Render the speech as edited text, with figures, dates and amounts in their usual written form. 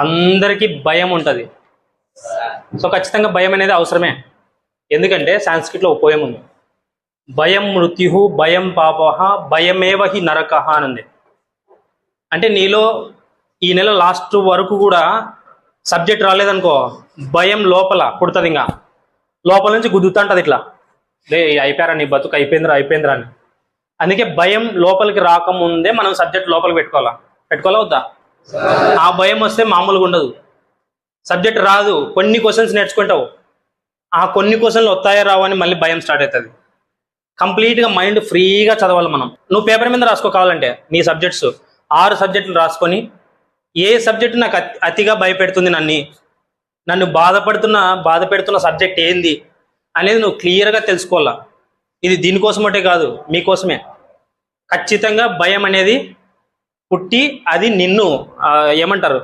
అందరికీ భయం ఉంటుంది. సో ఖచ్చితంగా భయం అనేది అవసరమే. ఎందుకంటే సాంస్క్రిట్లో ఒక పోయం ఉంది, భయం మృత్యు భయం పాపహ భయమేవ హి నరకః అని ఉంది. అంటే నీలో ఈ నెల లాస్ట్ వరకు కూడా సబ్జెక్ట్ రాలేదనుకో, భయం లోపల పుడుతుంది, ఇంకా లోపల నుంచి గుద్దుతుంటది ఇట్లా, లే అయిపోయారా నీ బతుకు, అయిపోయిందిరా అని. అందుకే భయం లోపలికి రాకముందే మనం సబ్జెక్ట్ లోపలికి పెట్టుకోవాలా వద్దా? ఆ భయం వస్తే మామూలుగా ఉండదు. సబ్జెక్ట్ రాదు, కొన్ని క్వశ్చన్స్ నేర్చుకుంటావు, ఆ కొన్ని క్వశ్చన్లు వస్తాయో రావు అని మళ్ళీ భయం స్టార్ట్ అవుతుంది. కంప్లీట్గా మైండ్ ఫ్రీగా చదవాలి మనం. నువ్వు పేపర్ మీద రాసుకో కావాలంటే, నీ సబ్జెక్ట్స్ 6 సబ్జెక్టులు రాసుకొని ఏ సబ్జెక్టు నాకు అతిగా భయపెడుతుంది, నన్ను బాధ పెడుతున్న సబ్జెక్ట్ ఏంది అనేది నువ్వు క్లియర్గా తెలుసుకోవాలా. ఇది దీనికోసమంటే కాదు, మీకోసమే. ఖచ్చితంగా భయం అనేది పుట్టి అది నిన్ను ఏమంటారు